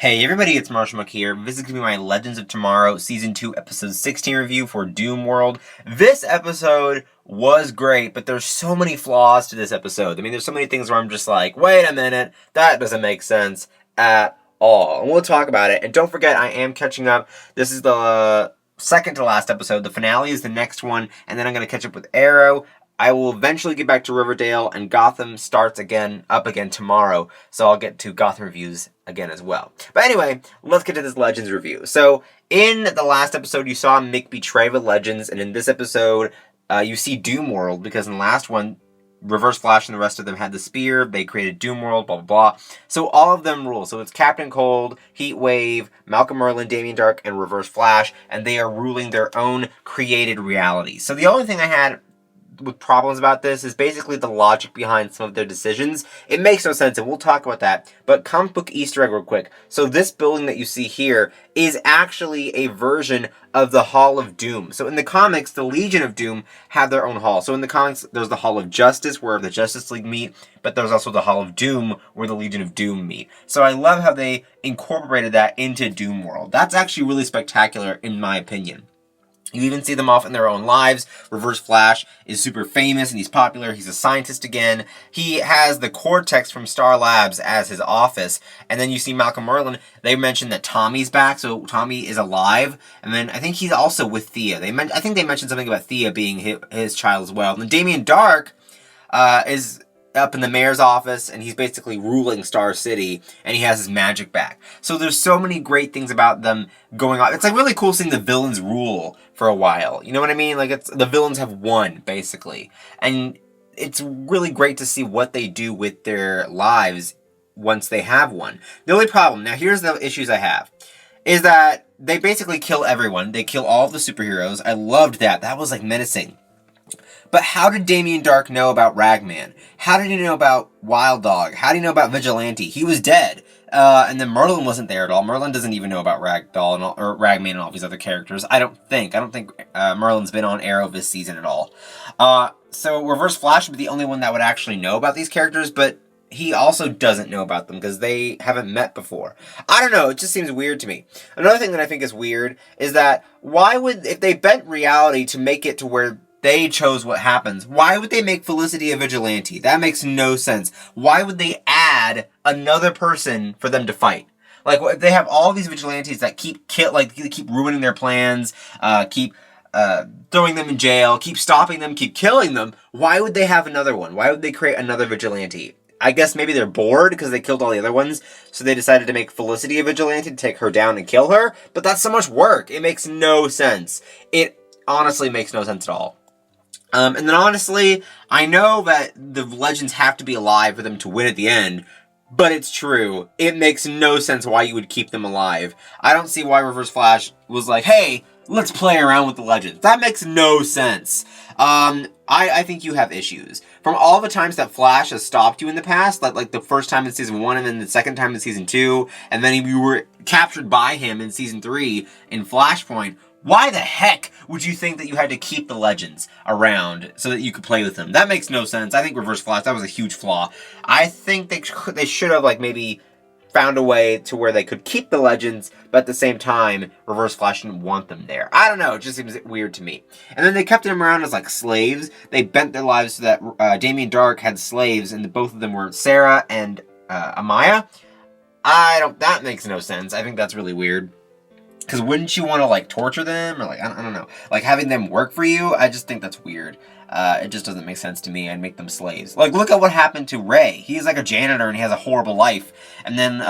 Hey everybody, it's Marshall Mick here. This is going to be my Legends of Tomorrow Season 2 Episode 16 review for Doomworld. This episode was great, but there's so many flaws to this episode. I mean, there's so many things where I'm just like, wait a minute, that doesn't make sense at all. And we'll talk about it. And don't forget, I am catching up. This is the second to last episode. The finale is the next one, and then I'm going to catch up with Arrow. I will eventually get back to Riverdale, and Gotham starts up again tomorrow, so I'll get to Gotham reviews again as well. But anyway, let's get to this Legends review. So, in the last episode, you saw Mick betray the Legends, and in this episode, you see Doomworld, because in the last one, Reverse Flash and the rest of them had the spear, they created Doomworld, blah, blah, blah. So all of them rule. So it's Captain Cold, Heatwave, Malcolm Merlyn, Damian Dark, and Reverse Flash, and they are ruling their own created reality. So the only thing I had with problems about this is basically the logic behind some of their decisions. It makes no sense, and we'll talk about that. But comic book Easter egg real quick. So this building that you see here is actually a version of the Hall of Doom. So in the comics, the Legion of Doom have their own hall. So in the comics, there's the Hall of Justice, where the Justice League meet, but there's also the Hall of Doom, where the Legion of Doom meet. So I love how they incorporated that into Doomworld. That's actually really spectacular, in my opinion. You even see them off in their own lives. Reverse Flash is super famous and he's popular. He's a scientist again. He has the Cortex from Star Labs as his office. And then you see Malcolm Merlyn. They mentioned that Tommy's back, so Tommy is alive. And then I think he's also with Thea. I think they mentioned something about Thea being his child as well. And then Damian Dark is up in the mayor's office, and he's basically ruling Star City, and he has his magic back. So there's so many great things about them going on. It's like really cool seeing the villains rule for a while. You know what I mean? Like, the villains have won, basically. And it's really great to see what they do with their lives once they have won. The only problem, now here's the issues I have, is that they basically kill everyone. They kill all of the superheroes. I loved that. That was like menacing. But how did Damian Dark know about Ragman? How did he know about Wild Dog? How did he know about Vigilante? He was dead. And then Merlyn wasn't there at all. Merlyn doesn't even know about Ragdoll or Ragman and all these other characters. I don't think Merlyn's been on Arrow this season at all. So Reverse Flash would be the only one that would actually know about these characters, but he also doesn't know about them because they haven't met before. I don't know, it just seems weird to me. Another thing that I think is weird is that if they bent reality to make it to where they chose what happens, why would they make Felicity a vigilante? That makes no sense. Why would they add another person for them to fight? Like, they have all these vigilantes that keep ruining their plans, keep throwing them in jail, keep stopping them, keep killing them. Why would they have another one? Why would they create another vigilante? I guess maybe they're bored because they killed all the other ones, so they decided to make Felicity a vigilante to take her down and kill her. But that's so much work. It makes no sense. It honestly makes no sense at all. And then honestly, I know that the Legends have to be alive for them to win at the end, but it's true. It makes no sense why you would keep them alive. I don't see why Reverse Flash was like, hey, let's play around with the Legends. That makes no sense. I think you have issues. From all the times that Flash has stopped you in the past, like the first time in Season 1 and then the second time in Season 2, and then you were captured by him in Season 3 in Flashpoint, why the heck would you think that you had to keep the Legends around so that you could play with them? That makes no sense. I think Reverse Flash, that was a huge flaw. I think they should have, like, maybe found a way to where they could keep the Legends, but at the same time, Reverse Flash didn't want them there. I don't know, it just seems weird to me. And then they kept them around as, like, slaves. They bent their lives so that Damian Dark had slaves, and both of them were Sarah and Amaya. That makes no sense. I think that's really weird. Because wouldn't you want to, like, torture them? Or, like, I don't know. Like, having them work for you? I just think that's weird. It just doesn't make sense to me. I'd make them slaves. Like, look at what happened to Ray. He's, like, a janitor and he has a horrible life. And then,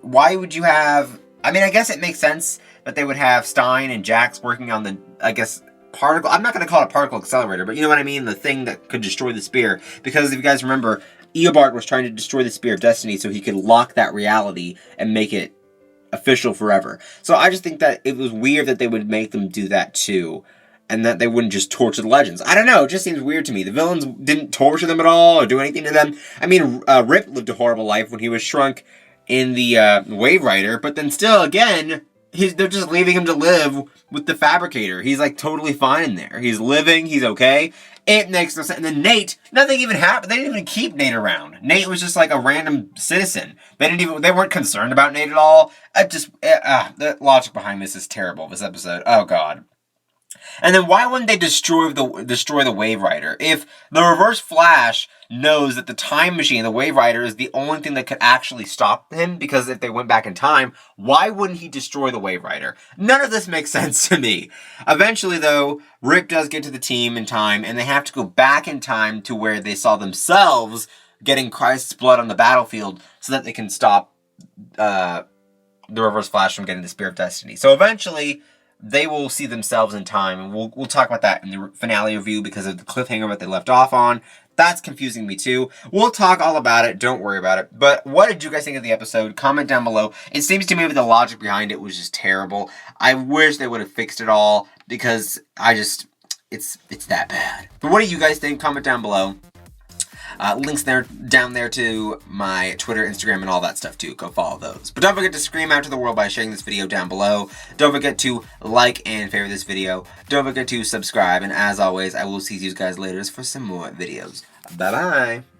why would you have... I mean, I guess it makes sense that they would have Stein and Jax working on the, I guess, particle... I'm not going to call it a particle accelerator, but you know what I mean? The thing that could destroy the spear. Because if you guys remember, Eobard was trying to destroy the Spear of Destiny so he could lock that reality and make it official forever. So I just think that it was weird that they would make them do that too, and that they wouldn't just torture the Legends. I don't know, it just seems weird to me. The villains didn't torture them at all or do anything to them. I mean, Rip lived a horrible life when he was shrunk in the Wave Rider, but then still, again, they're just leaving him to live with the fabricator. He's like totally fine in there. He's living, he's okay. It makes no sense. And then Nate, nothing even happened. They didn't even keep Nate around. Nate was just like a random citizen. They weren't concerned about Nate at all. The logic behind this is terrible, this episode. Oh god. And then why wouldn't they destroy the Wave Rider? If the Reverse Flash knows that the time machine, the Wave Rider, is the only thing that could actually stop him, because if they went back in time, why wouldn't he destroy the Wave Rider? None of this makes sense to me. Eventually, though, Rip does get to the team in time, and they have to go back in time to where they saw themselves getting Christ's blood on the battlefield so that they can stop the Reverse Flash from getting the Spear of Destiny. So eventually, they will see themselves in time, and we'll talk about that in the finale review because of the cliffhanger that they left off on. That's confusing me too. We'll talk all about it. Don't worry about it. But what did you guys think of the episode? Comment down below. It seems to me that the logic behind it was just terrible. I wish they would have fixed it all because it's that bad. But what do you guys think? Comment down below. Links down there to my Twitter, Instagram, and all that stuff too. Go follow those. But don't forget to scream out to the world by sharing this video down below. Don't forget to like and favorite this video. Don't forget to subscribe. And as always, I will see you guys later for some more videos. Bye-bye.